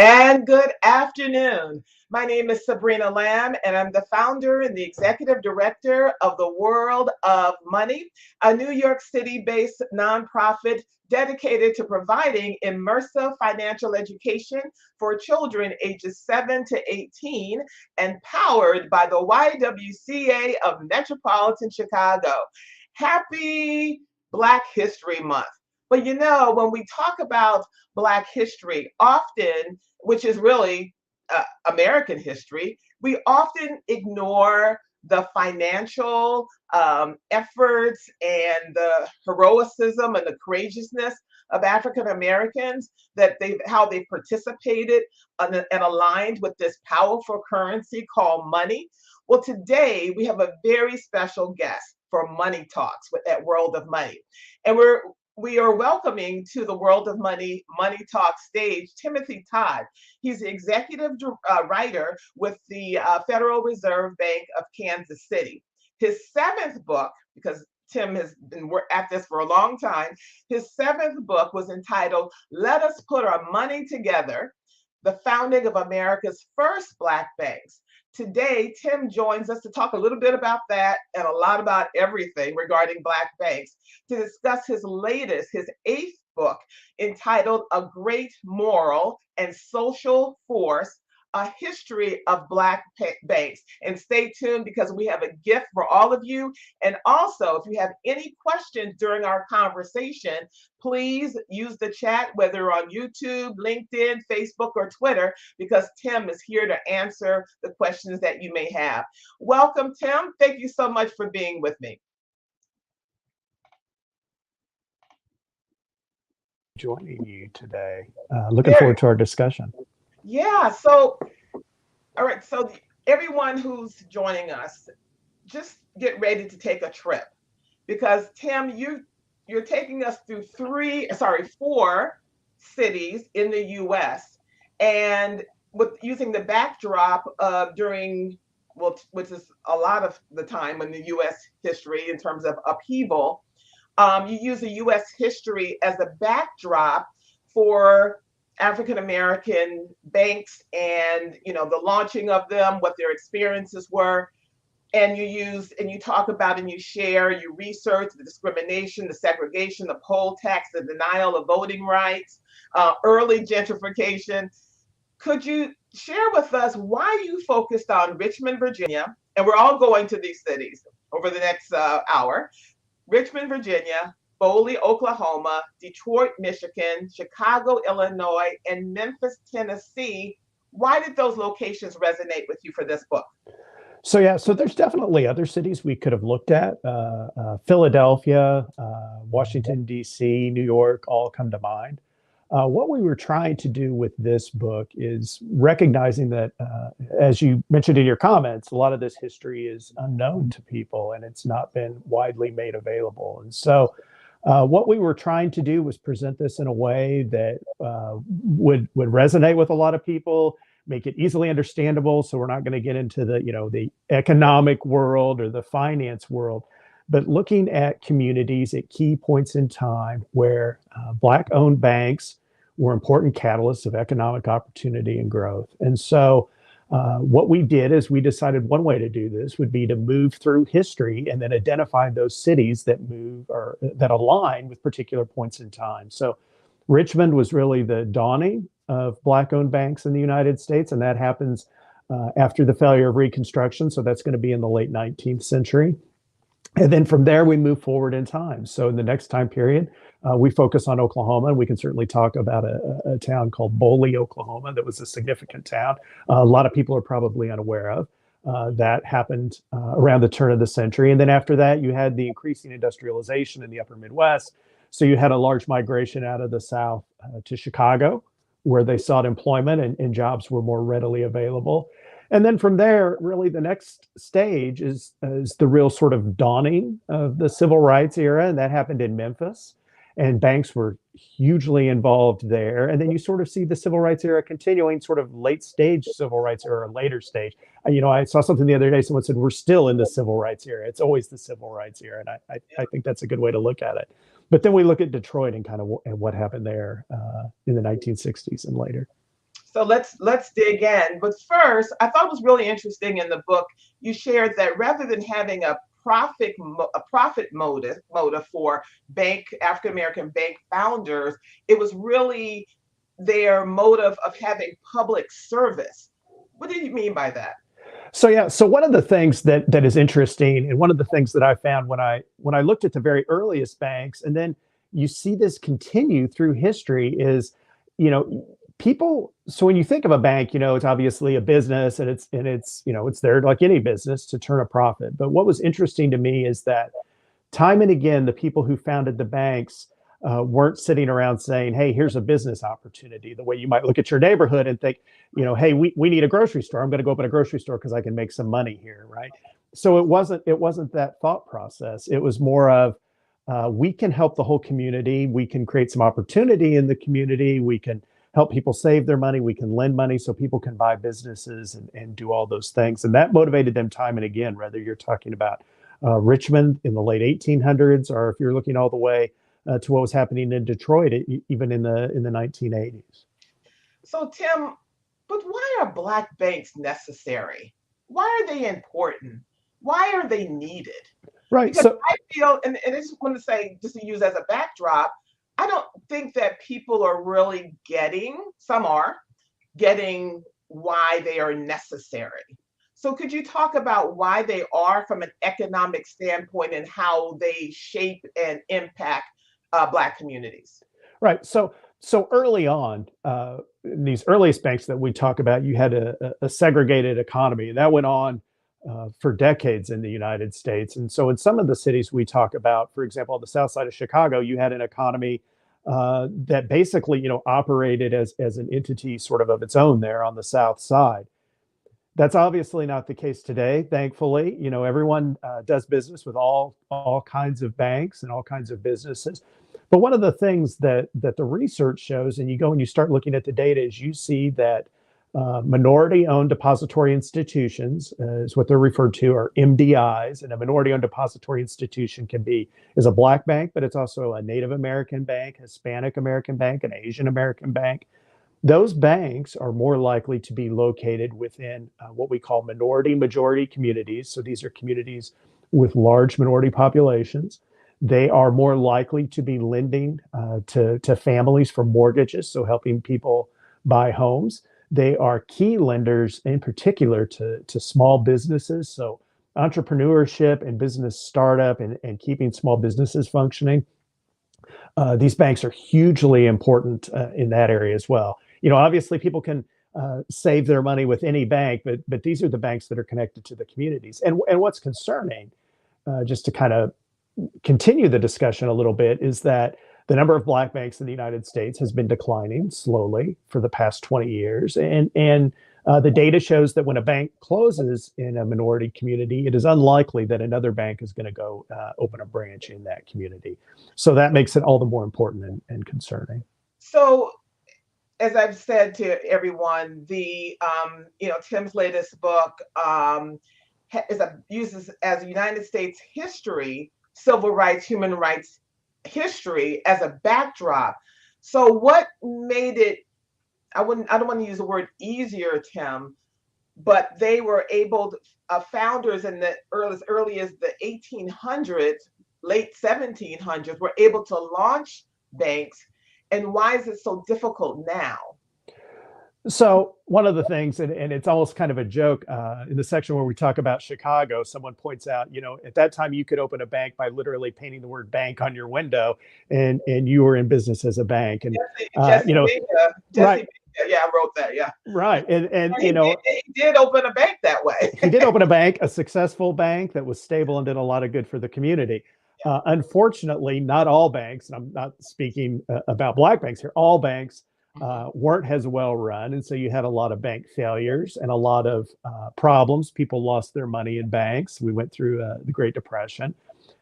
And good afternoon. My name is Sabrina Lamb, and I'm the founder and the executive director of the World of Money, a New York City based nonprofit dedicated to providing immersive financial education for children ages 7 to 18 and powered by the YWCA of Metropolitan Chicago. Happy Black History Month. But when we talk about Black history, often, which is really American history, we often ignore the financial efforts and the heroism and the courageousness of African Americans, how they participated and aligned with this powerful currency called money. Well, today we have a very special guest for Money Talks at World of Money. And we are welcoming to the World of Money Talk stage Timothy Todd. He's the executive writer with the Federal Reserve Bank of Kansas City. His seventh book, because Tim has been at this for a long time, his seventh book was entitled Let Us Put Our Money Together, the Founding of America's First Black Banks. Today, Tim joins us to talk a little bit about that and a lot about everything regarding Black banks, to discuss his eighth book, entitled A Great Moral and Social Force, A History of Black Banks. And stay tuned because we have a gift for all of you. And also, if you have any questions during our conversation, please use the chat, whether on YouTube, LinkedIn, Facebook, or Twitter, because Tim is here to answer the questions that you may have. Welcome, Tim. Thank you so much for being with me. Joining you today. Looking forward to our discussion. Yeah, so, all right, so everyone who's joining us, just get ready to take a trip, because Tim, you're taking us through four cities in the US, and using the backdrop of which is a lot of the time in the US history in terms of upheaval. You use the US history as a backdrop for African American banks and the launching of them, what their experiences were. And you talk about and you share, you research the discrimination, the segregation, the poll tax, the denial of voting rights, early gentrification. Could you share with us why you focused on Richmond, Virginia? And we're all going to these cities over the next hour. Richmond, Virginia, Foley, Oklahoma, Detroit, Michigan, Chicago, Illinois, and Memphis, Tennessee. Why did those locations resonate with you for this book? So there's definitely other cities we could have looked at. Philadelphia, Washington, D.C., New York, all come to mind. What we were trying to do with this book is recognizing that, as you mentioned in your comments, a lot of this history is unknown to people and it's not been widely made available. And so what we were trying to do was present this in a way that would resonate with a lot of people, make it easily understandable. So we're not going to get into the economic world or the finance world, but looking at communities at key points in time where Black-owned banks were important catalysts of economic opportunity and growth. And so what we did is we decided one way to do this would be to move through history and then identify those cities that move or that align with particular points in time. So Richmond was really the dawning of Black-owned banks in the United States, and that happens after the failure of Reconstruction. So that's going to be in the late 19th century. And then from there, we move forward in time. So in the next time period, we focus on Oklahoma, and we can certainly talk about a town called Foley, Oklahoma, that was a significant town. A lot of people are probably unaware of. That happened around the turn of the century. And then after that, you had the increasing industrialization in the upper Midwest. So you had a large migration out of the South to Chicago, where they sought employment and jobs were more readily available. And then from there, really the next stage is the real sort of dawning of the civil rights era. And that happened in Memphis. And banks were hugely involved there. And then you sort of see the civil rights era continuing, sort of late stage civil rights era, later stage. I saw something the other day, someone said, we're still in the civil rights era. It's always the civil rights era. And I think that's a good way to look at it. But then we look at Detroit and kind of what happened there in the 1960s and later. So let's dig in. But first, I thought it was really interesting in the book you shared that rather than having a profit motive for bank African American bank founders, it was really their motive of having public service. What do you mean by that? So yeah, so one of the things that is interesting, and one of the things that I found when I looked at the very earliest banks, and then you see this continue through history, is you know people. So when you think of a bank, it's obviously a business, and it's there like any business to turn a profit. But what was interesting to me is that time and again, the people who founded the banks weren't sitting around saying, "Hey, here's a business opportunity." The way you might look at your neighborhood and think, "Hey, we need a grocery store. I'm going to go open a grocery store because I can make some money here," right? So it wasn't that thought process. It was more of we can help the whole community. We can create some opportunity in the community. We can help people save their money. We can lend money so people can buy businesses and do all those things. And that motivated them time and again, whether you're talking about Richmond in the late 1800s, or if you're looking all the way to what was happening in Detroit, even in the 1980s. So Tim, but why are Black banks necessary? Why are they important? Why are they needed? Right. Because So I feel, and I just want to say, just to use as a backdrop, I don't think that people are really some are getting why they are necessary. So could you talk about why they are from an economic standpoint and how they shape and impact Black communities? right. So early on, in these earliest banks that we talk about, you had a segregated economy, and that went on for decades in the United States. And so in some of the cities we talk about, for example, on the south side of Chicago, you had an economy that basically, operated as an entity sort of its own there on the south side. That's obviously not the case today. Thankfully, everyone does business with all kinds of banks and all kinds of businesses. But one of the things that the research shows, and you go and you start looking at the data, is you see that minority-owned depository institutions, is what they're referred to, are MDIs, and a minority-owned depository institution is a Black bank, but it's also a Native American bank, Hispanic American bank, an Asian American bank. Those banks are more likely to be located within what we call minority majority communities. So these are communities with large minority populations. They are more likely to be lending to families for mortgages, so helping people buy homes. They are key lenders in particular to small businesses. So entrepreneurship and business startup and keeping small businesses functioning. These banks are hugely important in that area as well. Obviously people can save their money with any bank, but these are the banks that are connected to the communities. And what's concerning, just to kind of continue the discussion a little bit, is that the number of Black banks in the United States has been declining slowly for the past 20 years. And the data shows that when a bank closes in a minority community, it is unlikely that another bank is going to go open a branch in that community. So that makes it all the more important and concerning. So as I've said to everyone, Tim's latest book uses as United States history, civil rights, human rights history as a backdrop. So what made it? I don't want to use the word easier, Tim, but they were able. Founders in the early as the 1800s, late 1700s, were able to launch banks. And why is it so difficult now? So one of the things, and it's almost kind of a joke in the section where we talk about Chicago, someone points out, at that time you could open a bank by literally painting the word bank on your window, and you were in business as a bank. And Jesse Vega, right, yeah, I wrote that, yeah. right, and he did open a bank that way. He did open a bank, a successful bank that was stable and did a lot of good for the community. Unfortunately, not all banks, and I'm not speaking about Black banks here, all banks weren't as well run. And so you had a lot of bank failures and a lot of problems. People lost their money in banks. We went through the Great Depression.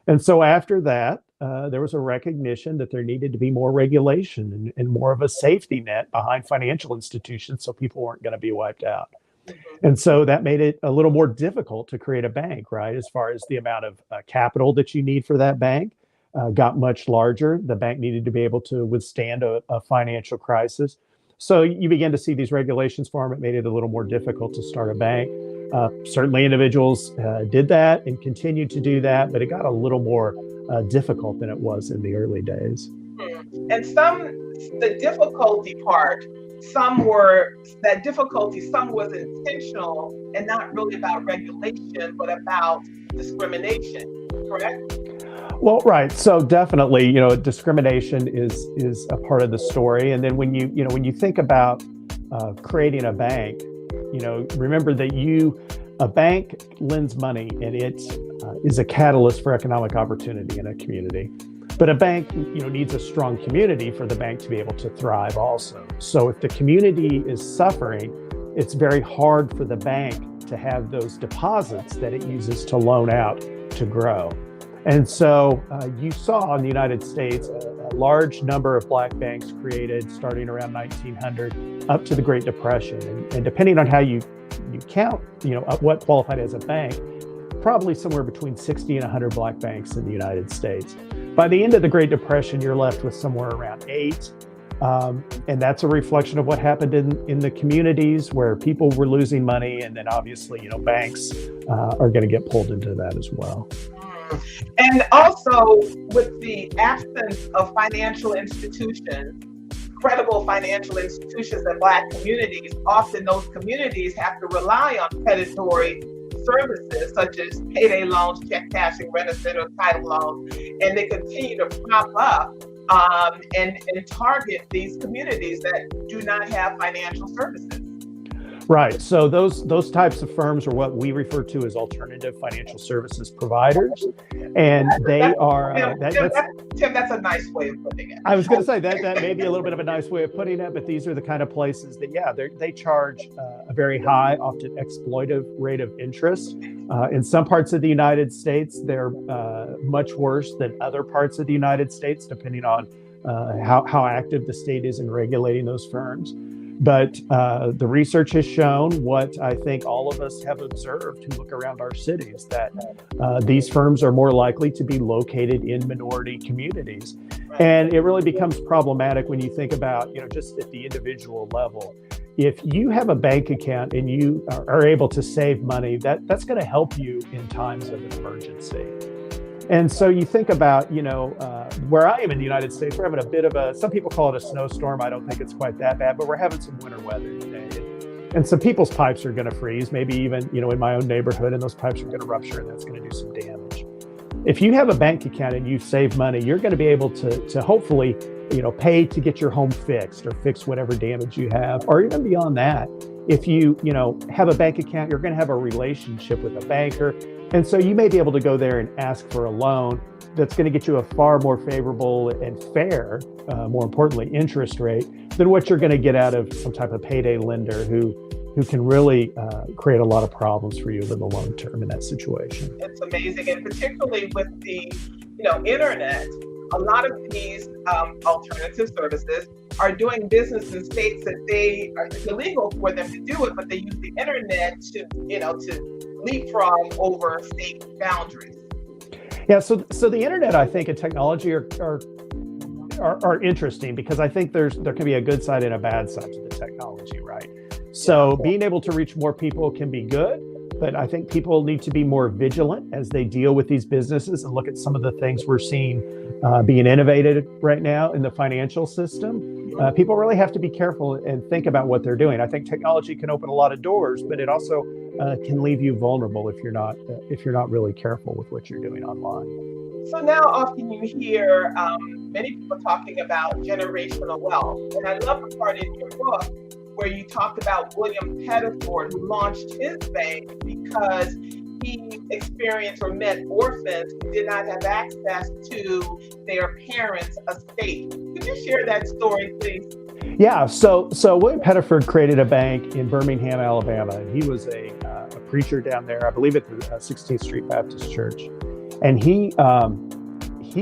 And so after that, there was a recognition that there needed to be more regulation and more of a safety net behind financial institutions so people weren't going to be wiped out. And so that made it a little more difficult to create a bank, right? As far as the amount of capital that you need for that bank got much larger. The bank needed to be able to withstand a financial crisis. So you begin to see these regulations form. It made it a little more difficult to start a bank. Certainly individuals did that and continued to do that, but it got a little more difficult than it was in the early days. And the difficulty part, some were, that difficulty, some was intentional and not really about regulation, but about discrimination, correct? Well, right. So definitely, discrimination is a part of the story. And then when you think about creating a bank, remember that a bank lends money and it is a catalyst for economic opportunity in a community. But a bank, needs a strong community for the bank to be able to thrive also. So if the community is suffering, it's very hard for the bank to have those deposits that it uses to loan out to grow. And so you saw in the United States a large number of black banks created starting around 1900 up to the Great Depression. And depending on how you count, what qualified as a bank, probably somewhere between 60 and 100 black banks in the United States. By the end of the Great Depression, you're left with somewhere around 8. And that's a reflection of what happened in the communities where people were losing money. And then obviously, banks are going to get pulled into that as well. And also with the absence of financial institutions, credible financial institutions in Black communities, often those communities have to rely on predatory services such as payday loans, check cashing, rent-a-center, title loans, and they continue to prop up and target these communities that do not have financial services. Right. So those types of firms are what we refer to as alternative financial services providers, and they are. Tim, that's a nice way of putting it. I was going to say that may be a little bit of a nice way of putting it, but these are the kind of places that, they charge a very high, often exploitive rate of interest. In some parts of the United States, they're much worse than other parts of the United States, depending on how active the state is in regulating those firms. But the research has shown what I think all of us have observed who look around our cities, that these firms are more likely to be located in minority communities. And it really becomes problematic when you think about, just at the individual level. If you have a bank account and you are able to save money, that's going to help you in times of emergency. And so you think about, where I am in the United States, we're having a bit of some people call it a snowstorm. I don't think it's quite that bad, but we're having some winter weather today. And some people's pipes are going to freeze, maybe even, in my own neighborhood, and those pipes are going to rupture and that's going to do some damage. If you have a bank account and you save money, you're going to be able to hopefully, pay to get your home fixed or fix whatever damage you have, or even beyond that. If you, have a bank account, you're going to have a relationship with a banker. And so you may be able to go there and ask for a loan that's going to get you a far more favorable and fair, more importantly, interest rate than what you're going to get out of some type of payday lender who can really create a lot of problems for you in the long term in that situation. It's amazing. And particularly with the, internet, a lot of these alternative services are doing business in states that it's illegal for them to do it, but they use the internet to leapfrog over state boundaries. Yeah, so the internet, I think, and technology are interesting because I think there can be a good side and a bad side to the technology, right? So being able to reach more people can be good, but I think people need to be more vigilant as they deal with these businesses and look at some of the things we're seeing being innovated right now in the financial system. People really have to be careful and think about what they're doing. I think technology can open a lot of doors, but it also can leave you vulnerable if you're not really careful with what you're doing online. So now often you hear many people talking about generational wealth. And I love the part in your book where you talked about William Peterford, who launched his bank because he experienced or met orphans who did not have access to their parents' estate. Could you share that story, please? Yeah, so William Peterford created a bank in Birmingham, Alabama, and he was a preacher down there, I believe at the 16th Street Baptist Church. And he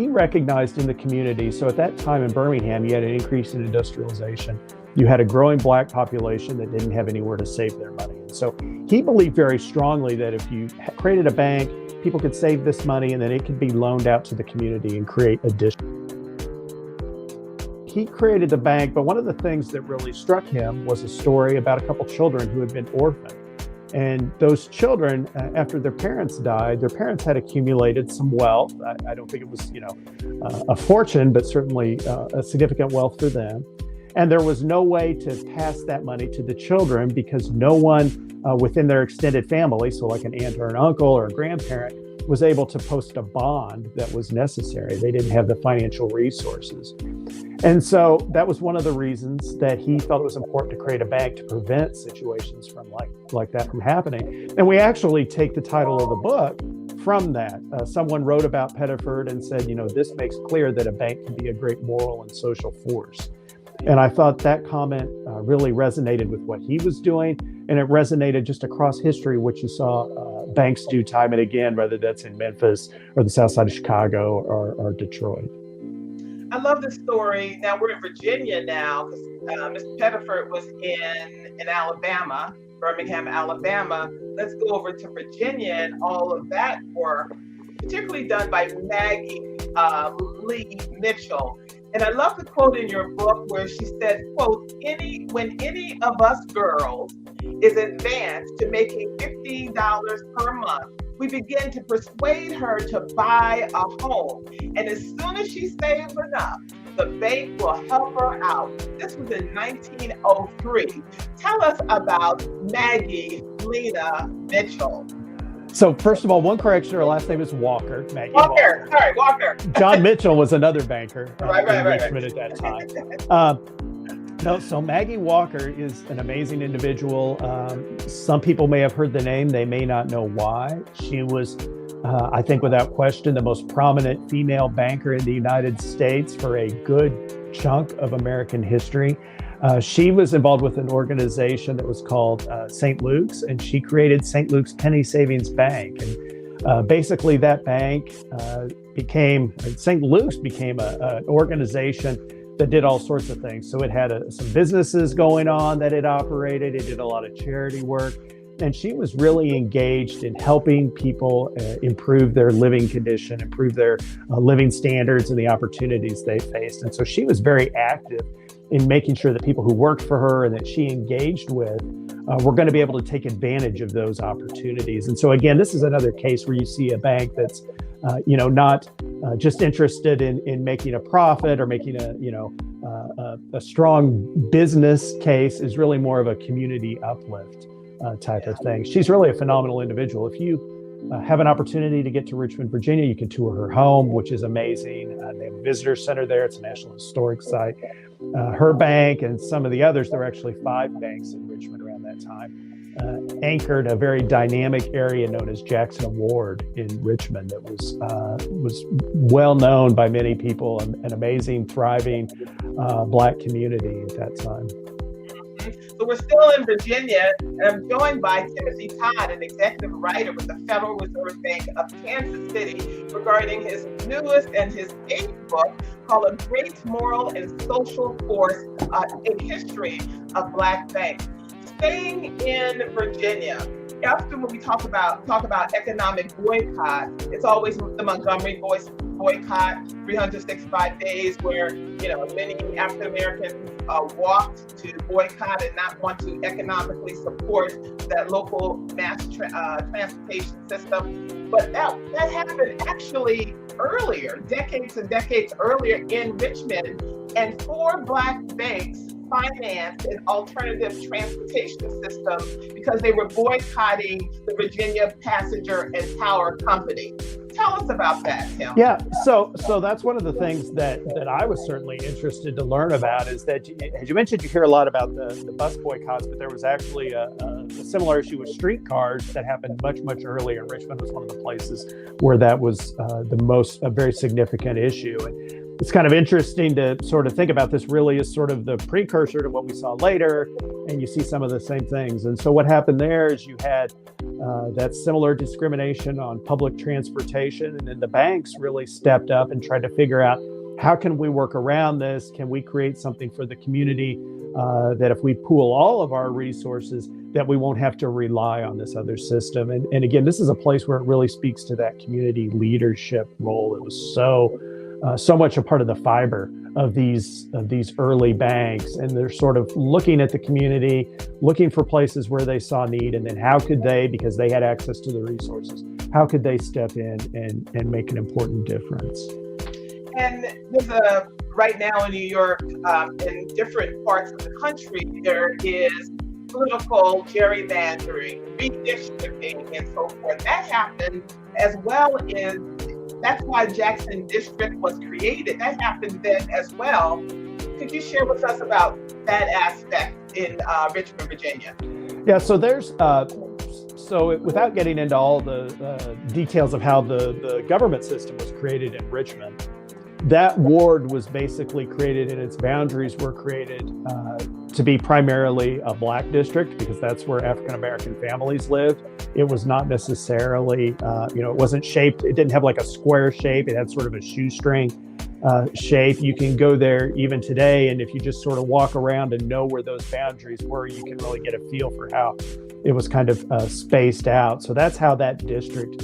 recognized in the community, so at that time in Birmingham, you had an increase in industrialization. You had a growing Black population that didn't have anywhere to save their money. And so he believed very strongly that if you created a bank, people could save this money and then it could be loaned out to the community and create additional. he created the bank, but one of the things that really struck him was a story about a couple children who had been orphaned. And those children, after their parents died, their parents had accumulated some wealth. I don't think it was, a fortune, but certainly a significant wealth for them. And there was no way to pass that money to the children because no one within their extended family, so like an aunt or an uncle or a grandparent, was able to post a bond that was necessary. They didn't have the financial resources. And so that was one of the reasons that he felt it was important to create a bank to prevent situations from like that from happening. And we actually take the title of the book from that. Someone wrote about Peterford and said, this makes clear that a bank can be a great moral and social force. And I thought that comment really resonated with what he was doing. And it resonated just across history, what you saw banks do time and again, whether that's in Memphis or the south side of Chicago or Detroit. I love this story. Now we're in Virginia now because Mr. Peterford was in Alabama, Birmingham, Alabama. Let's go over to Virginia and all of that work, particularly done by Maggie Lee Mitchell. And I love the quote in your book where she said, quote, when any of us girls is advanced to making $50 per month, we begin to persuade her to buy a home. And as soon as she saves enough, the bank will help her out. This was in 1903. Tell us about Maggie Lee Mitchell. So first of all, one correction, her last name is Walker. Maggie Walker. Sorry, Walker. John Mitchell was another banker in right. Richmond at that time. So Maggie Walker is an amazing individual. Some people may have heard the name. They may not know why. She was, I think without question, the most prominent female banker in the United States for a good chunk of American history. She was involved with an organization that was called St. Luke's, and she created St. Luke's Penny Savings Bank. And basically that bank St. Luke's became an organization that did all sorts of things. So it had some businesses going on that it operated. It did a lot of charity work. And she was really engaged in helping people improve their living condition, improve their living standards and the opportunities they faced. And so she was very active in making sure that people who worked for her and that she engaged with were going to be able to take advantage of those opportunities. And so again, this is another case where you see a bank that's not just interested in making a profit or making a strong business case, is really more of a community uplift type of thing. She's really a phenomenal individual. If you have an opportunity to get to Richmond, Virginia, you can tour her home, which is amazing. They have a visitor center there. It's a National Historic Site. Her bank and some of the others, there were actually 5 banks in Richmond around that time, anchored a very dynamic area known as Jackson Ward in Richmond that was well known by many people, an amazing, thriving Black community at that time. So we're still in Virginia, and I'm joined by Timothy Todd, an executive writer with the Federal Reserve Bank of Kansas City, regarding his newest and his 8th book called A Great Moral and Social Force, A History of Black Banks. Staying in Virginia, often when we talk about economic boycott, it's always the Montgomery boycott, 365 days, where many African Americans walked to boycott and not want to economically support that local mass transportation system. But that happened actually earlier, decades and decades earlier in Richmond, and 4 Black banks financed an alternative transportation system because they were boycotting the Virginia Passenger and Power Company. Tell us about that, Tim. Yeah, so that's one of the things that I was certainly interested to learn about, is that, as you mentioned, you hear a lot about the bus boycotts, but there was actually a similar issue with streetcars that happened much, much earlier. Richmond was one of the places where that was a very significant issue. And it's kind of interesting to sort of think about this really as sort of the precursor to what we saw later, and you see some of the same things. And so what happened there is you had that similar discrimination on public transportation, and then the banks really stepped up and tried to figure out, how can we work around this? Can we create something for the community that if we pool all of our resources, that we won't have to rely on this other system? And again, this is a place where it really speaks to that community leadership role. It was so so much a part of the fiber of these early banks. And they're sort of looking at the community, looking for places where they saw need, and then how could they, because they had access to the resources, how could they step in and make an important difference? And there's right now in New York, in different parts of the country, there is political gerrymandering, redistricting, and so forth. That happened as well as, that's why Jackson District was created. That happened then as well. Could you share with us about that aspect in Richmond, Virginia? Yeah, so there's, without getting into all the details of how the government system was created in Richmond, that ward was basically created and its boundaries were created to be primarily a Black district because that's where African-American families lived. It was not necessarily, it wasn't shaped, it didn't have like a square shape, it had sort of a shoestring shape. You can go there even today, and if you just sort of walk around and know where those boundaries were, you can really get a feel for how it was kind of spaced out. So that's how that district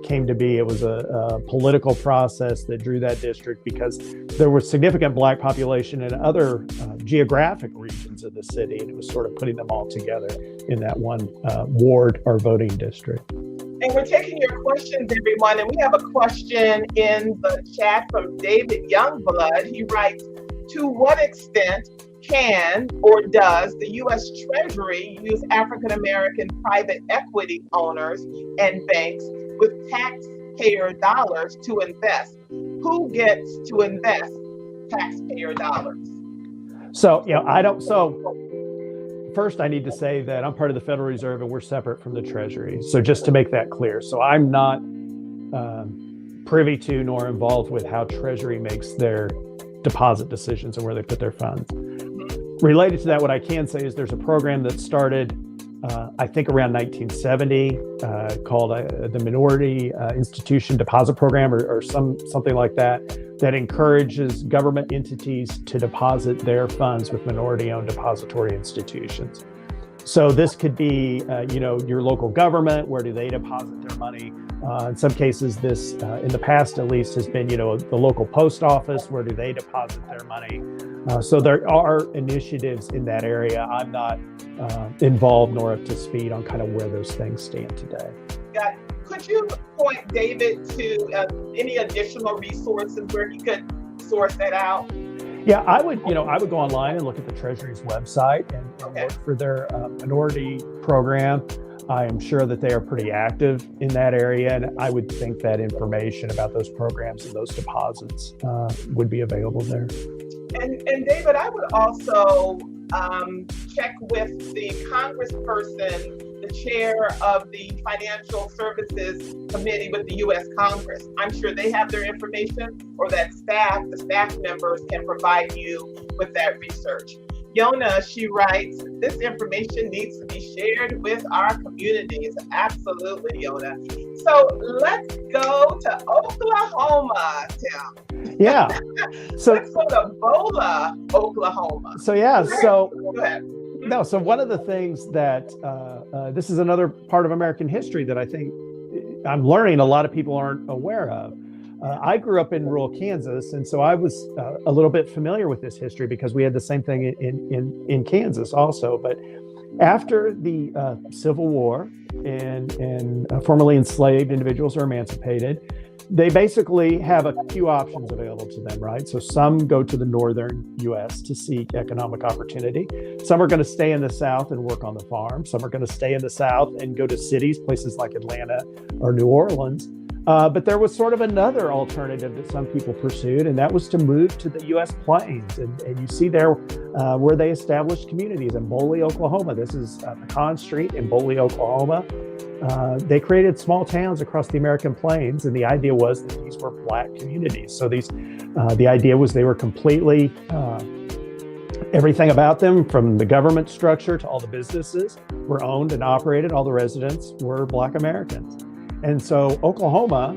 came to be. It was a political process that drew that district because there was significant Black population in other geographic regions of the city, and it was sort of putting them all together in that one ward or voting district. And we're taking your questions, everyone. And we have a question in the chat from David Youngblood. He writes, to what extent can or does the U.S. Treasury use African-American private equity owners and banks with taxpayer dollars to invest? Who gets to invest taxpayer dollars? First, I need to say that I'm part of the Federal Reserve and we're separate from the Treasury. So just to make that clear. So I'm not privy to nor involved with how Treasury makes their deposit decisions and where they put their funds. Related to that, what I can say is there's a program that started, I think around 1970 called the Minority Institution Deposit Program or something like that encourages government entities to deposit their funds with minority-owned depository institutions. So this could be, your local government. Where do they deposit their money? In some cases, this, in the past at least, has been, the local post office. Where do they deposit their money? So there are initiatives in that area. I'm not involved nor up to speed on kind of where those things stand today. Got it. Could you point David to any additional resources where he could source that out? Yeah, I would go online and look at the Treasury's website and look for their minority program. I am sure that they are pretty active in that area, and I would think that information about those programs and those deposits would be available there. And David, I would also check with the congressperson, the chair of the Financial Services Committee with the U.S. Congress. I'm sure they have their information, or that the staff members can provide you with that research. Yona, she writes, this information needs to be shared with our communities. Absolutely, Yona. So let's go to Oklahoma, Tim. Yeah. So let's go to Bola, Oklahoma. So yeah. So go ahead. No. So one of the things that this is another part of American history that I think I'm learning a lot of people aren't aware of. I grew up in rural Kansas, and so I was a little bit familiar with this history because we had the same thing in Kansas also. But after the Civil War and formerly enslaved individuals are emancipated, they basically have a few options available to them, right? So some go to the northern U.S. to seek economic opportunity. Some are going to stay in the South and work on the farm. Some are going to stay in the South and go to cities, places like Atlanta or New Orleans. But there was sort of another alternative that some people pursued, and that was to move to the U.S. Plains. And you see there where they established communities in Boley, Oklahoma. This is Pecan Street in Boley, Oklahoma. They created small towns across the American Plains, and the idea was that these were Black communities. So the idea was they were completely, everything about them, from the government structure to all the businesses, were owned and operated. All the residents were Black Americans. And so Oklahoma,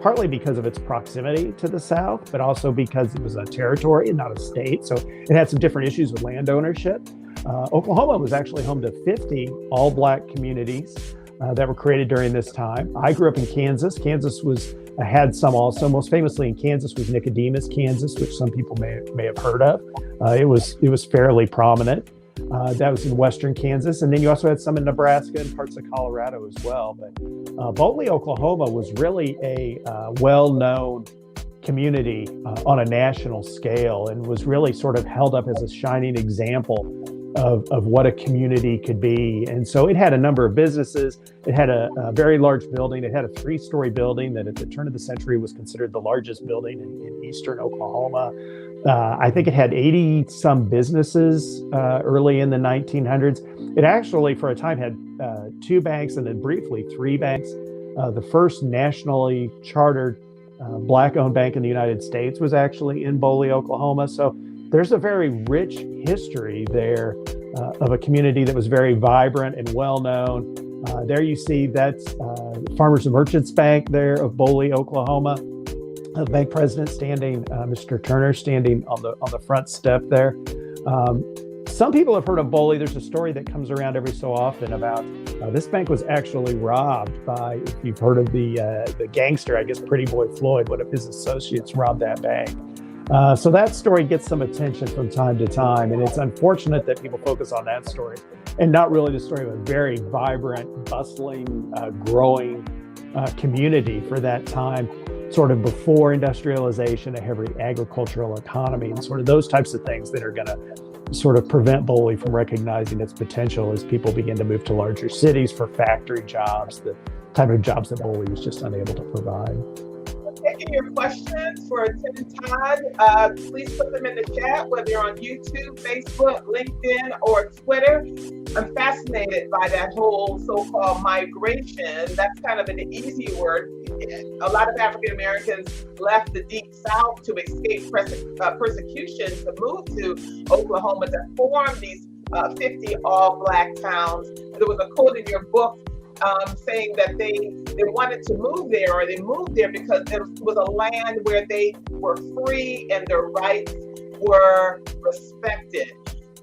partly because of its proximity to the South, but also because it was a territory and not a state, so it had some different issues with land ownership. Oklahoma was actually home to 50 all-Black communities that were created during this time. I grew up in Kansas. Kansas had some also. Most famously in Kansas was Nicodemus, Kansas, which some people may have heard of. It was fairly prominent. That was in western Kansas, and then you also had some in Nebraska and parts of Colorado as well. But Boley, Oklahoma, was really a well-known community on a national scale, and was really sort of held up as a shining example of what a community could be. And so it had a number of businesses. It had a very large building. It had a 3-story building that at the turn of the century was considered the largest building in eastern Oklahoma. I think it had 80 some businesses early in the 1900s. It actually, for a time, had 2 banks and then briefly 3 banks. The first nationally chartered Black-owned bank in the United States was actually in Boley, Oklahoma. So there's a very rich history there of a community that was very vibrant and well-known. There you see that's Farmers and Merchants Bank there of Boley, Oklahoma. The bank president standing, Mr. Turner, standing on the front step there. Some people have heard of Boley. There's a story that comes around every so often about this bank was actually robbed by, if you've heard of the gangster, I guess, Pretty Boy Floyd. One of his associates robbed that bank. So that story gets some attention from time to time, and it's unfortunate that people focus on that story and not really the story of a very vibrant, bustling, growing community for that time, sort of before industrialization, a heavy agricultural economy, and sort of those types of things that are going to sort of prevent Boley from recognizing its potential as people begin to move to larger cities for factory jobs, the type of jobs that Boley was just unable to provide. Taking your questions for Tim and Todd. Please put them in the chat, whether you're on YouTube, Facebook, LinkedIn, or Twitter. I'm fascinated by that whole so-called migration. That's kind of an easy word. A lot of African Americans left the Deep South to escape persecution to move to Oklahoma to form these 50 all-Black towns. There was a quote in your book saying that they wanted to move there, or they moved there because it was a land where they were free and their rights were respected.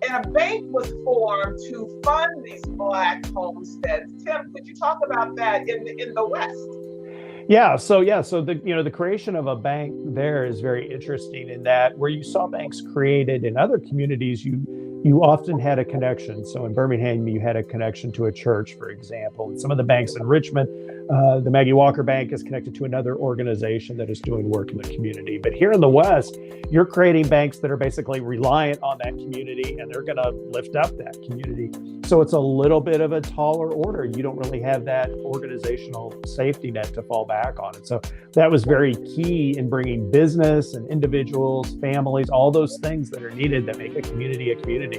And a bank was formed to fund these Black homesteads. Tim, could you talk about that in the West? So the creation of a bank there is very interesting in that where you saw banks created in other communities, you often had a connection. So in Birmingham, you had a connection to a church, for example. And some of the banks in Richmond, the Maggie Walker Bank is connected to another organization that is doing work in the community. But here in the West, you're creating banks that are basically reliant on that community, and they're going to lift up that community. So it's a little bit of a taller order. You don't really have that organizational safety net to fall back on. And so that was very key in bringing business and individuals, families, all those things that are needed that make a community a community.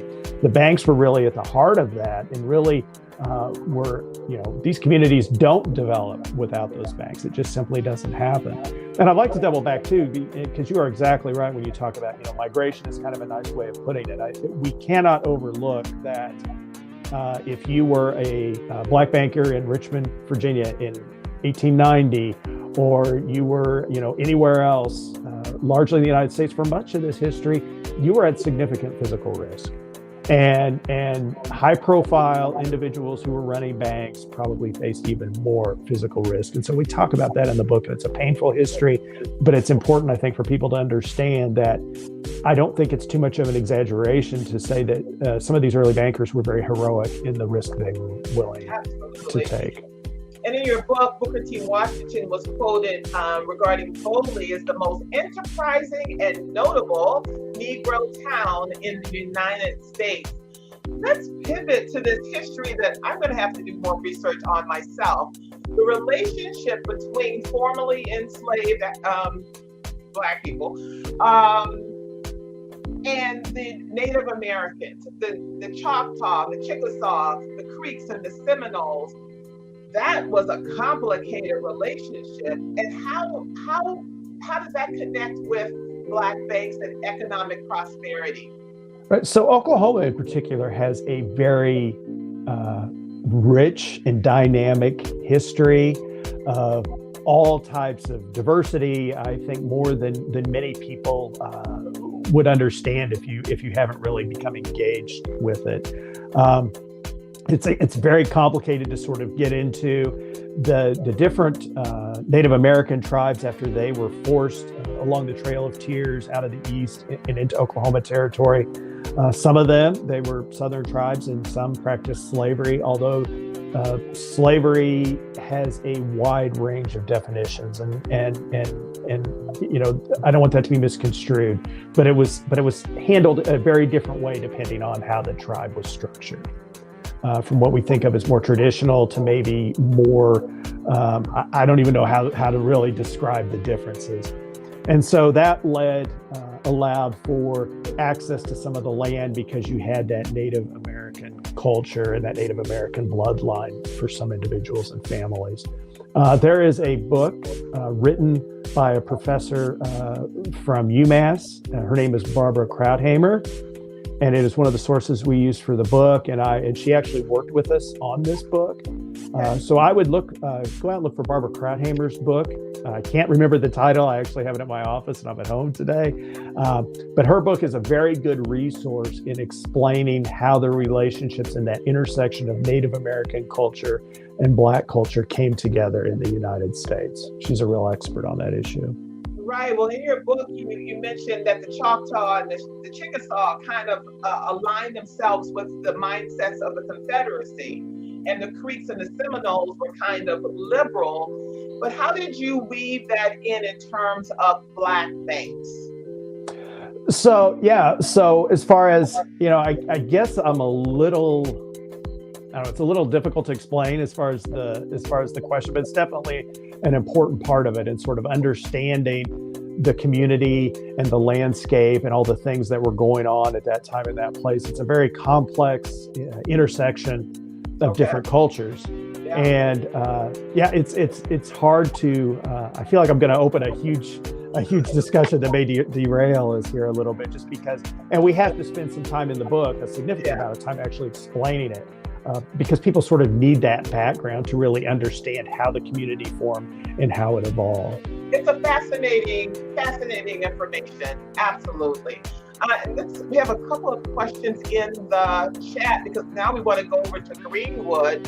The banks were really at the heart of that, and really these communities don't develop without those banks. It just simply doesn't happen. And I'd like to double back too, because you are exactly right when you talk about, migration is kind of a nice way of putting it. We cannot overlook that if you were a Black banker in Richmond, Virginia in 1890, or you were, anywhere else, largely in the United States for much of this history, you were at significant physical risk. And high-profile individuals who were running banks probably faced even more physical risk. And so we talk about that in the book, and it's a painful history, but it's important, I think, for people to understand that I don't think it's too much of an exaggeration to say that some of these early bankers were very heroic in the risk they were willing to take. And in your book, Booker T. Washington was quoted regarding Boley as the most enterprising and notable Negro town in the United States. Let's pivot to this history that I'm going to have to do more research on myself. The relationship between formerly enslaved Black people and the Native Americans, the Choctaw, the Chickasaws, the Creeks, and the Seminoles. That was a complicated relationship. And how does that connect with Black banks and economic prosperity? Right. So Oklahoma in particular has a very rich and dynamic history of all types of diversity. I think more than many people would understand if you haven't really become engaged with it. it's very complicated to sort of get into the different Native American tribes after they were forced along the Trail of Tears out of the east and into Oklahoma territory. Some of them, they were Southern tribes, and some practiced slavery, although slavery has a wide range of definitions, and you know, I don't want that to be misconstrued, but it was handled a very different way depending on how the tribe was structured. From what we think of as more traditional to maybe more, I don't even know how to really describe the differences. And so that allowed for access to some of the land because you had that Native American culture and that Native American bloodline for some individuals and families. There is a book written by a professor from UMass. Her name is Barbara Krauthamer, and it is one of the sources we used for the book. And she actually worked with us on this book. So I would go out and look for Barbara Krauthamer's book. I can't remember the title. I actually have it at my office and I'm at home today. But her book is a very good resource in explaining how the relationships in that intersection of Native American culture and Black culture came together in the United States. She's a real expert on that issue. Right. Well, in your book, you mentioned that the Choctaw and the Chickasaw kind of aligned themselves with the mindsets of the Confederacy, and the Creeks and the Seminoles were kind of liberal. But how did you weave that in terms of Black banks? So as far as, you know, I guess I'm a little, I don't know, it's a little difficult to explain as far as the question, but it's definitely an important part of it, and sort of understanding the community and the landscape and all the things that were going on at that time in that place. It's a very complex intersection of different cultures. Yeah. And it's hard to, I feel like I'm going to open a huge discussion that may derail us here a little bit, just because, and we have to spend some time in the book, a significant amount of time actually explaining it, because people sort of need that background to really understand how the community formed and how it evolved. It's a fascinating information. Absolutely. We have a couple of questions in the chat, because now we want to go over to Greenwood.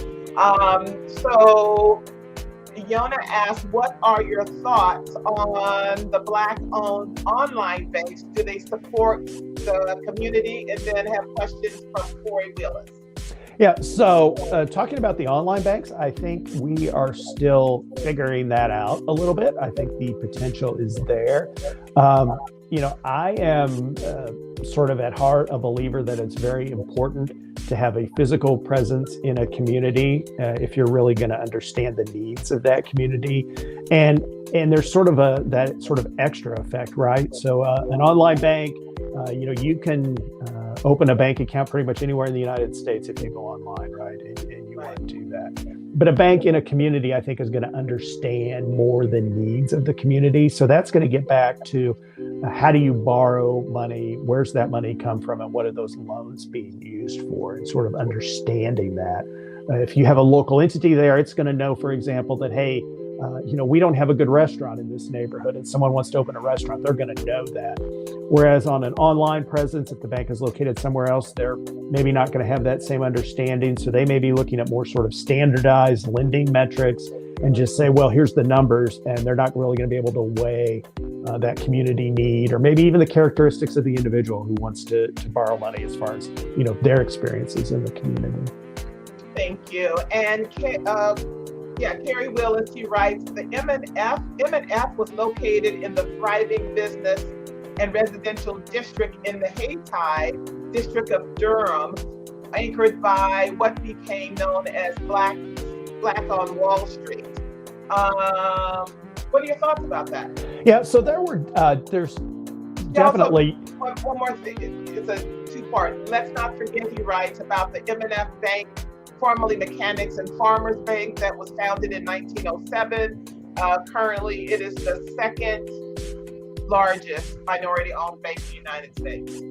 So Yona asked, what are your thoughts on the Black-owned online banks? Do they support the community? And then have questions from Corey Willis. Yeah, so talking about the online banks, I think we are still figuring that out a little bit. I think the potential is there. You know, I am sort of at heart a believer that it's very important to have a physical presence in a community if you're really going to understand the needs of that community. And there's sort of that sort of extra effect, right? So an online bank, you know, you can open a bank account pretty much anywhere in the United States if you go online, right? And you want to do that. But a bank in a community, I think, is going to understand more the needs of the community. So that's going to get back to how do you borrow money? Where's that money come from? And what are those loans being used for? And sort of understanding that. If you have a local entity there, it's going to know, for example, that, hey, you know, we don't have a good restaurant in this neighborhood and someone wants to open a restaurant, they're going to know that. Whereas on an online presence, if the bank is located somewhere else, they're maybe not going to have that same understanding. So they may be looking at more sort of standardized lending metrics and just say, well, here's the numbers, and they're not really going to be able to weigh that community need, or maybe even the characteristics of the individual who wants to borrow money as far as, you know, their experiences in the community. Thank you. And Carrie Willis, he writes, the M&F was located in the thriving business and residential district in the Haytide district of Durham, anchored by what became known as Black on Wall Street. What are your thoughts about that? Yeah, so there's definitely... One more thing, it's a two-part. Let's not forget, he writes, about the M&F Bank, formerly Mechanics and Farmers Bank, that was founded in 1907. Currently, it is the second largest minority-owned bank in the United States.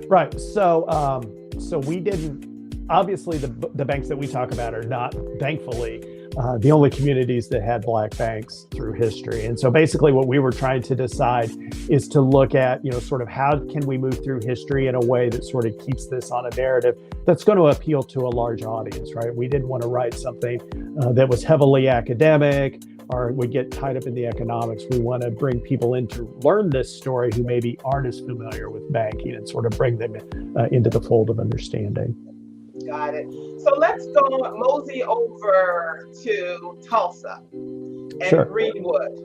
Right. So we didn't. Obviously, the banks that we talk about are not, thankfully, the only communities that had black banks through history. And so basically what we were trying to decide is to look at, sort of how can we move through history in a way that sort of keeps this on a narrative that's going to appeal to a large audience, right? We didn't want to write something that was heavily academic or would get tied up in the economics. We want to bring people in to learn this story who maybe aren't as familiar with banking and sort of bring them into the fold of understanding. Got it. So let's go mosey over to Tulsa and Sure. Greenwood.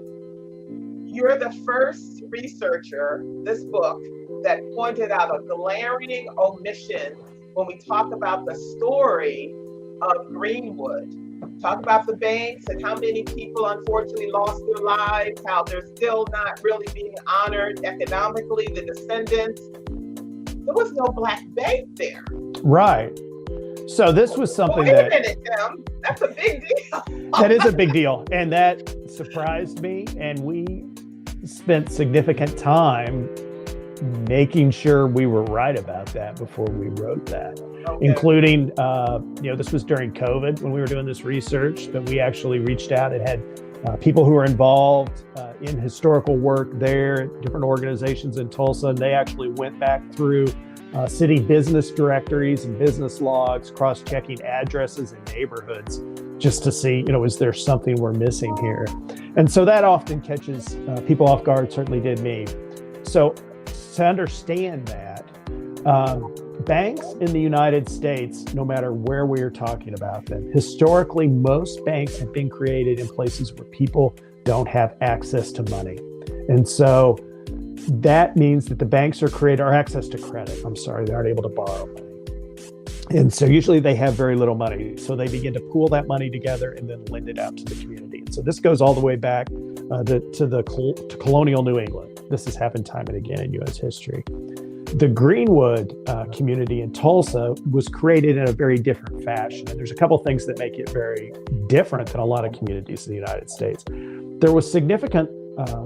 You're the first researcher, this book, that pointed out a glaring omission when we talk about the story of Greenwood. Talk about the banks and how many people unfortunately lost their lives, how they're still not really being honored economically, the descendants. There was no black bank there. Right. So this was something Wait a minute, Tim. That's a big deal. That is a big deal. And that surprised me. And we spent significant time making sure we were right about that before we wrote that, including, this was during COVID when we were doing this research, but we actually reached out and had people who were involved in historical work there, different organizations in Tulsa, and they actually went back through city business directories and business logs, cross-checking addresses and neighborhoods just to see, is there something we're missing here? And so that often catches people off guard, certainly did me. So to understand that, banks in the United States, no matter where we are talking about them, historically, most banks have been created in places where people don't have access to money. And so that means that the banks are created, or access to credit. They aren't able to borrow money. And so usually they have very little money. So they begin to pool that money together and then lend it out to the community. And so this goes all the way back to colonial New England. This has happened time and again in U.S. history. The Greenwood community in Tulsa was created in a very different fashion. And there's a couple things that make it very different than a lot of communities in the United States. There was significant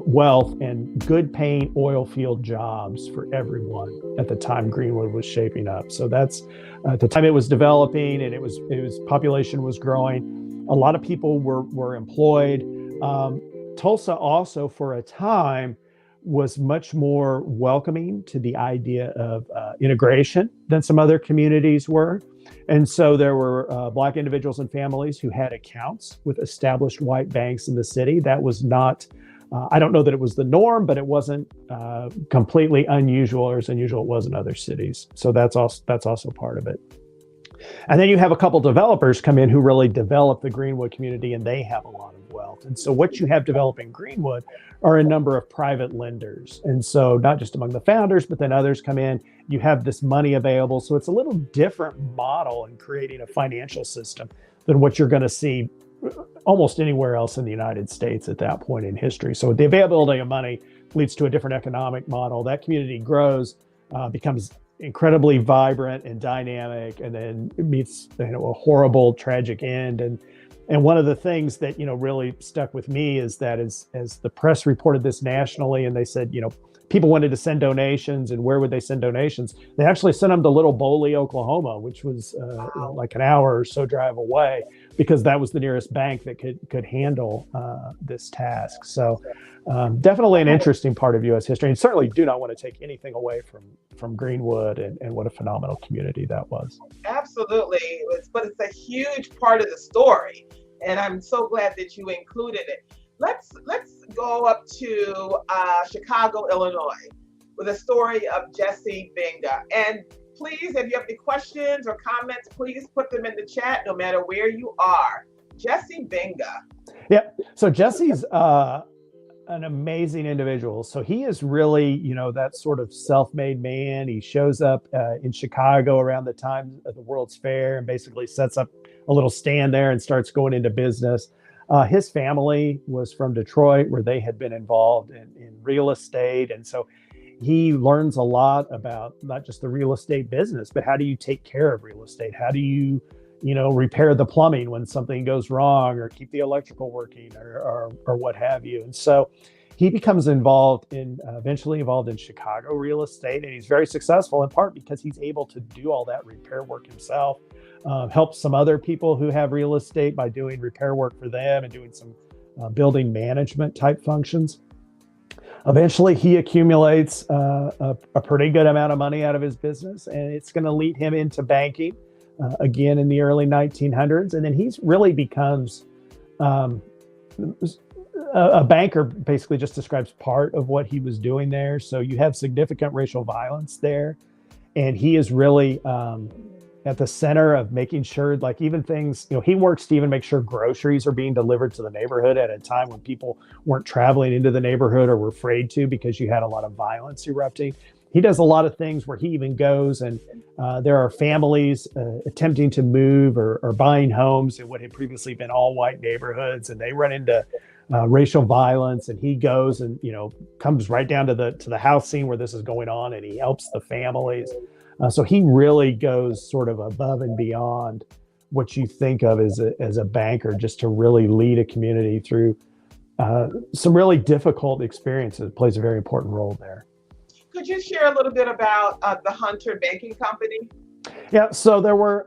wealth and good paying oil field jobs for everyone at the time Greenwood was shaping up. So that's at the time it was developing and it was population was growing. A lot of people were employed. Tulsa also for a time was much more welcoming to the idea of integration than some other communities were. And so there were Black individuals and families who had accounts with established white banks in the city. That was not, I don't know that it was the norm, but it wasn't completely unusual, or as unusual it was in other cities. So that's also part of it. And then you have a couple developers come in who really develop the Greenwood community, and they have a lot of wealth. And so what you have developing Greenwood are a number of private lenders. And so not just among the founders, but then others come in, you have this money available. So it's a little different model in creating a financial system than what you're going to see almost anywhere else in the United States at that point in history. So the availability of money leads to a different economic model. That community grows, becomes incredibly vibrant and dynamic, and then it meets a horrible, tragic end. And one of the things that really stuck with me is that as the press reported this nationally, and they said people wanted to send donations, and where would they send donations? They actually sent them to Little Boley, Oklahoma, which was like an hour or so drive away, because that was the nearest bank that could handle this task. So definitely an interesting part of U.S. history, and certainly do not want to take anything away from Greenwood and what a phenomenal community that was. Absolutely, but it's a huge part of the story, and I'm so glad that you included it. Let's go up to Chicago, Illinois, with a story of Jesse Binga. And please, if you have any questions or comments, please put them in the chat, no matter where you are. Jesse Binga. Yeah. So Jesse's an amazing individual. So he is really, that sort of self-made man. He shows up in Chicago around the time of the World's Fair and basically sets up a little stand there and starts going into business. His family was from Detroit, where they had been involved in real estate. And so he learns a lot about not just the real estate business, but how do you take care of real estate? How do you, repair the plumbing when something goes wrong, or keep the electrical working, or what have you. And so he becomes eventually involved in Chicago real estate, and he's very successful in part because he's able to do all that repair work himself. helps some other people who have real estate by doing repair work for them and doing some building management type functions. Eventually, he accumulates a pretty good amount of money out of his business, and it's going to lead him into banking again in the early 1900s. And then he's really becomes a banker. Basically just describes part of what he was doing there. So you have significant racial violence there. And he is really at the center of making sure, like even things, he works to even make sure groceries are being delivered to the neighborhood at a time when people weren't traveling into the neighborhood or were afraid to because you had a lot of violence erupting. He does a lot of things where he even goes and there are families attempting to move or buying homes in what had previously been all white neighborhoods, and they run into racial violence, and he goes and comes right down to the house scene where this is going on, and he helps the families. So he really goes sort of above and beyond what you think of as a banker, just to really lead a community through some really difficult experiences. It plays a very important role there. Could you share a little bit about the Hunter Banking Company? Yeah, so there were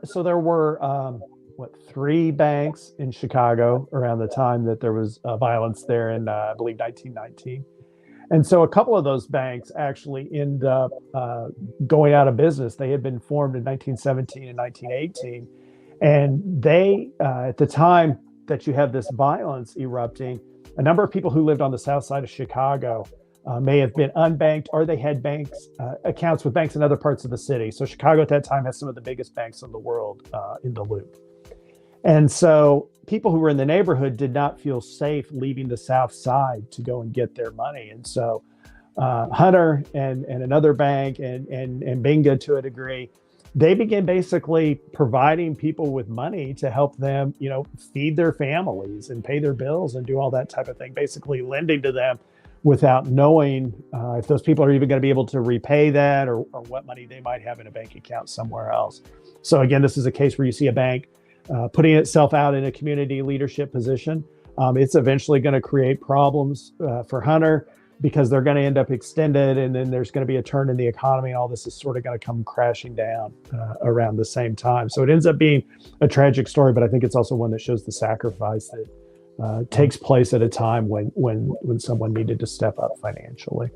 three banks in Chicago around the time that there was violence there in I believe 1919. And so a couple of those banks actually end up going out of business. They had been formed in 1917 and 1918. And they, at the time that you have this violence erupting, a number of people who lived on the south side of Chicago may have been unbanked, or they had banks accounts with banks in other parts of the city. So Chicago at that time has some of the biggest banks in the world in the loop. And so people who were in the neighborhood did not feel safe leaving the south side to go and get their money. And so Hunter and another bank and Binga to a degree, they began basically providing people with money to help them, feed their families and pay their bills and do all that type of thing, basically lending to them without knowing if those people are even going to be able to repay that or what money they might have in a bank account somewhere else. So again, this is a case where you see a bank putting itself out in a community leadership position. It's eventually going to create problems for Hunter because they're going to end up extended, and then there's going to be a turn in the economy, and all this is sort of going to come crashing down around the same time. So it ends up being a tragic story, but I think it's also one that shows the sacrifice that takes place at a time when someone needed to step up financially.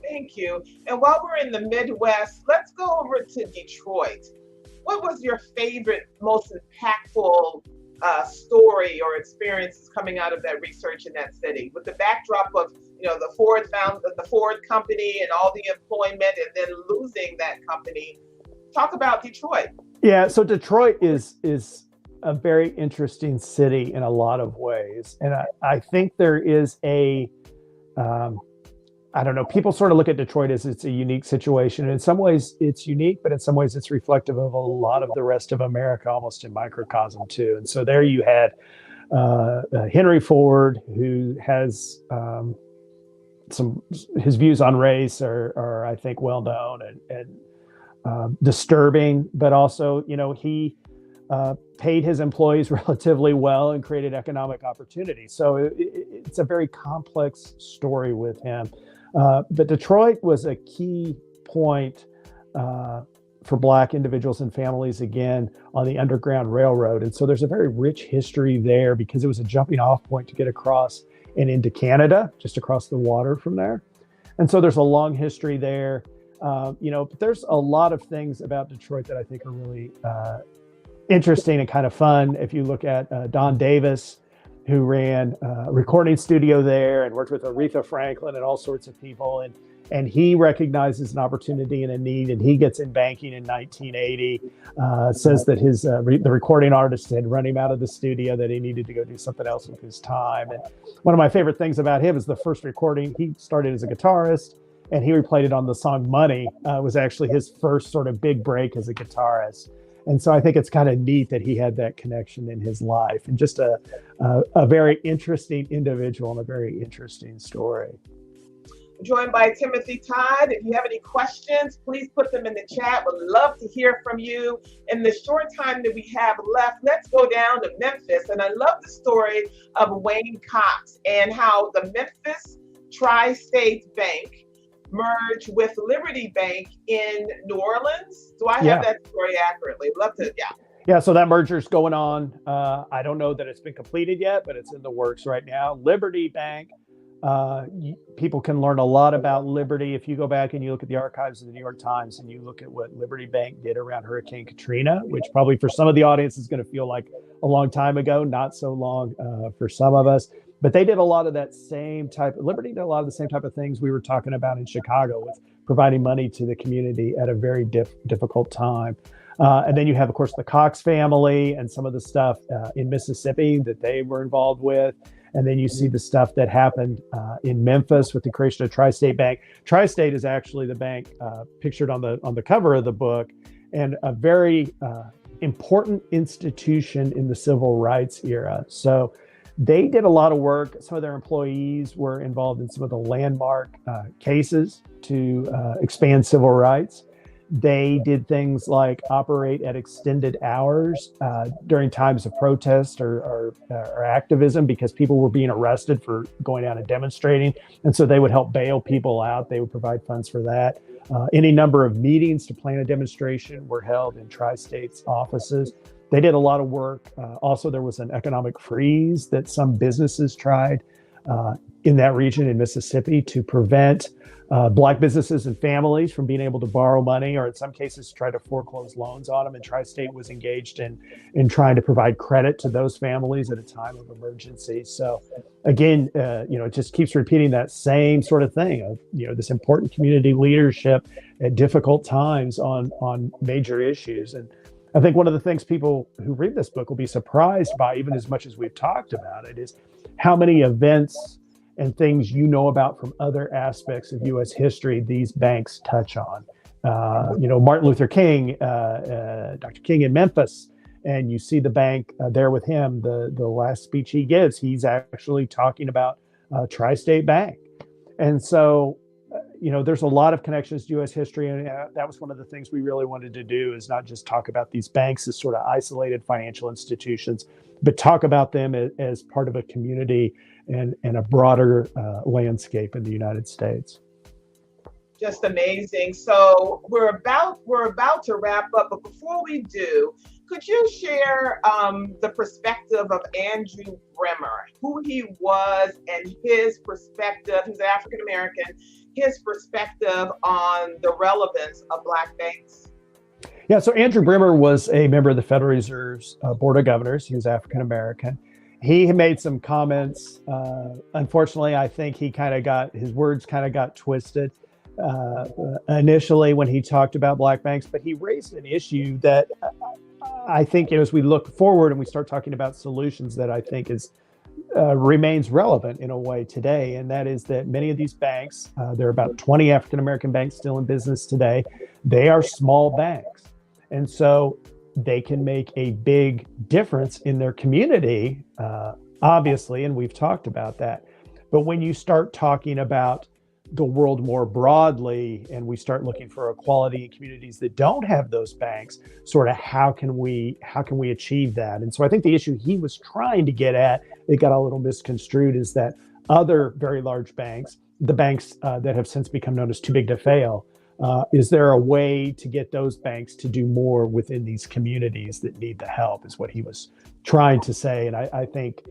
Thank you. And while we're in the Midwest, let's go over to Detroit. What was your favorite, most impactful story or experiences coming out of that research in that city, with the backdrop of the Ford company and all the employment, and then losing that company? Talk about Detroit. Yeah, so Detroit is a very interesting city in a lot of ways, and I think there is I don't know, people sort of look at Detroit as it's a unique situation. And in some ways it's unique, but in some ways it's reflective of a lot of the rest of America, almost in microcosm too. And so there you had Henry Ford, who has his views on race are I think well known and disturbing, but also, he paid his employees relatively well and created economic opportunity. So it's a very complex story with him. But Detroit was a key point for Black individuals and families, again, on the Underground Railroad. And so there's a very rich history there because it was a jumping off point to get across and into Canada, just across the water from there. And so there's a long history there. But there's a lot of things about Detroit that I think are really interesting and kind of fun. If you look at Don Davis, who ran a recording studio there and worked with Aretha Franklin and all sorts of people. And he recognizes an opportunity and a need, and he gets in banking in 1980, says that the recording artist had run him out of the studio, that he needed to go do something else with his time. And one of my favorite things about him is the first recording. He started as a guitarist, and he replayed it on the song Money. Was actually his first sort of big break as a guitarist. And so I think it's kind of neat that he had that connection in his life, and just a very interesting individual and a very interesting story. Joined by Timothy Todd. If you have any questions, please put them in the chat. Would love to hear from you. In the short time that we have left, let's go down to Memphis. And I love the story of Wayne Cox and how the Memphis Tri-State Bank merged with Liberty Bank in New Orleans. Do I have that story accurately? Love to, yeah. Yeah, so that merger's going on. I don't know that it's been completed yet, but it's in the works right now. Liberty Bank, people can learn a lot about Liberty if you go back and you look at the archives of the New York Times and you look at what Liberty Bank did around Hurricane Katrina, which probably for some of the audience is going to feel like a long time ago, not so long for some of us. But they did a lot of that same type. Liberty did a lot of the same type of things we were talking about in Chicago with providing money to the community at a very difficult time. And then you have, of course, the Cox family and some of the stuff in Mississippi that they were involved with. And then you see the stuff that happened in Memphis with the creation of Tri-State Bank. Tri-State is actually the bank pictured on the cover of the book, and a very important institution in the civil rights era. So they did a lot of work. Some of their employees were involved in some of the landmark cases to expand civil rights. They did things like operate at extended hours during times of protest or activism because people were being arrested for going out and demonstrating. And so they would help bail people out. They would provide funds for that. Any number of meetings to plan a demonstration were held in Tri-State's offices. They did a lot of work. Also, there was an economic freeze that some businesses tried in that region in Mississippi to prevent Black businesses and families from being able to borrow money, or in some cases try to foreclose loans on them. And Tri-State was engaged in trying to provide credit to those families at a time of emergency. So again, it just keeps repeating that same sort of thing of, this important community leadership at difficult times on major issues. And I think one of the things people who read this book will be surprised by, even as much as we've talked about it, is how many events and things about from other aspects of U.S. history these banks touch on. Martin Luther King, Dr. King in Memphis, and you see the bank there with him. The last speech he gives, he's actually talking about Tri-State Bank. And so, there's a lot of connections to U.S. history, and that was one of the things we really wanted to do, is not just talk about these banks as sort of isolated financial institutions, but talk about them as part of a community and a broader landscape in the United States. Just amazing. So we're about to wrap up, but before we do, could you share the perspective of Andrew Bremer, who he was and his perspective? He's African American. His perspective on the relevance of Black banks. Yeah, so Andrew Bremer was a member of the Federal Reserve's Board of Governors. He was African American. He made some comments. Unfortunately, I think his words kind of got twisted initially when he talked about Black banks, but he raised an issue that I think, as we look forward and we start talking about solutions, that I think remains relevant in a way today. And that is that many of these banks, there are about 20 African American banks still in business today. They are small banks. And so they can make a big difference in their community, obviously, and we've talked about that. But when you start talking about the world more broadly, and we start looking for equality in communities that don't have those banks, sort of how can we achieve that? And so I think the issue he was trying to get at, it got a little misconstrued, is that other very large banks, the banks that have since become known as too big to fail, is there a way to get those banks to do more within these communities that need the help, is what he was trying to say. And I think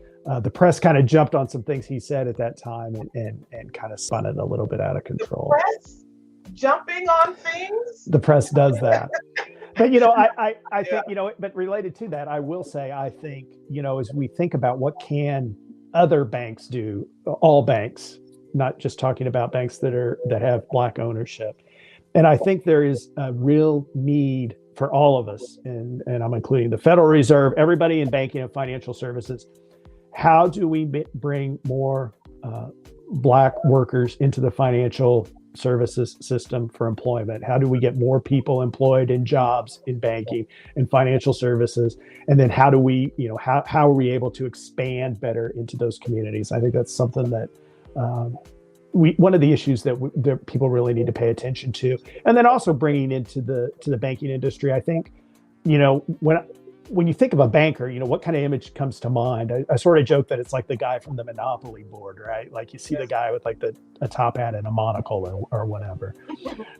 the press kind of jumped on some things he said at that time and kind of spun it a little bit out of control. The press jumping on things? The press does that. But, I think, but related to that, I will say, I think, as we think about what can other banks do, all banks, not just talking about banks that have Black ownership. And I think there is a real need for all of us, and I'm including the Federal Reserve, everybody in banking and financial services. How do we bring more Black workers into the financial services system for employment? How do we get more people employed in jobs in banking and financial services? And then how do we, how are we able to expand better into those communities? I think that's something that one of the issues that people really need to pay attention to. And then also bringing into the banking industry. I think, when you think of a banker, what kind of image comes to mind? I sort of joke that it's like the guy from the Monopoly board, right? Like you see the guy with like a top hat and a monocle or whatever.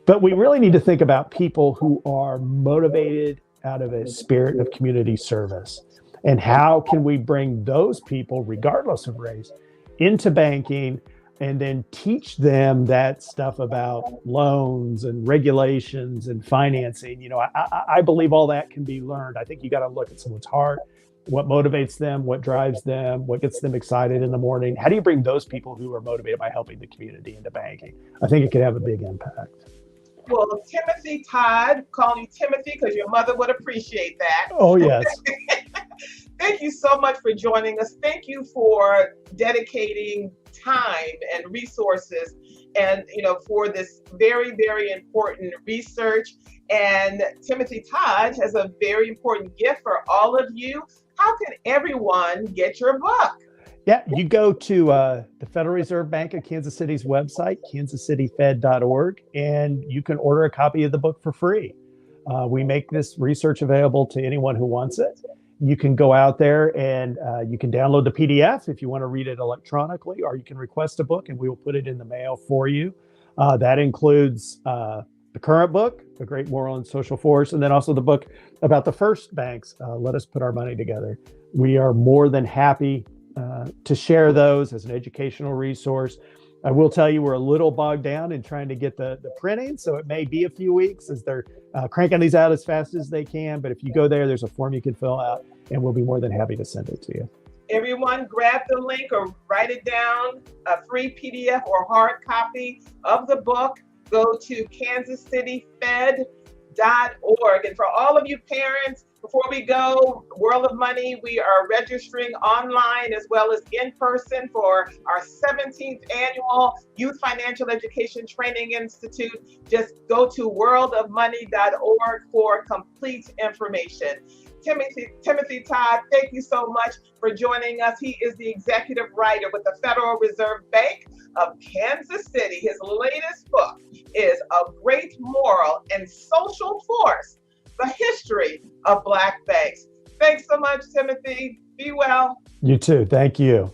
But we really need to think about people who are motivated out of a spirit of community service. And how can we bring those people, regardless of race, into banking and then teach them that stuff about loans and regulations and financing? You know, I believe all that can be learned. I think you got to look at someone's heart, what motivates them, what drives them, what gets them excited in the morning. How do you bring those people who are motivated by helping the community into banking? I think it could have a big impact. Well, Timothy Todd, calling you Timothy because your mother would appreciate that. Oh, yes. Thank you so much for joining us. Thank you for dedicating time and resources and, you know, for this very, very important research. And Timothy Todd has a very important gift for all of you. How can everyone get your book? Yeah, you go to the Federal Reserve Bank of Kansas City's website, kansascityfed.org, and you can order a copy of the book for free. We make this research available to anyone who wants it. You can go out there and you can download the PDF if you want to read it electronically, or you can request a book and we will put it in the mail for you. That includes the current book, A Great Moral and Social Force, and then also the book about the first banks, Let Us Put Our Money Together. We are more than happy to share those as an educational resource. I will tell you, we're a little bogged down in trying to get the printing, so it may be a few weeks as they're cranking these out as fast as they can. But if you go there, there's a form you can fill out, and we'll be more than happy to send it to you. Everyone grab the link or write it down, a free PDF or hard copy of the book. Go to kansascityfed.org. And for all of you parents, before we go, World of Money, we are registering online as well as in person for our 17th annual Youth Financial Education Training Institute. Just go to worldofmoney.org for complete information. Timothy Todd, thank you so much for joining us. He is the executive writer with the Federal Reserve Bank of Kansas City. His latest book is A Great Moral and Social Force, The History of Black Banks. Thanks so much, Timothy. Be well. You too. Thank you.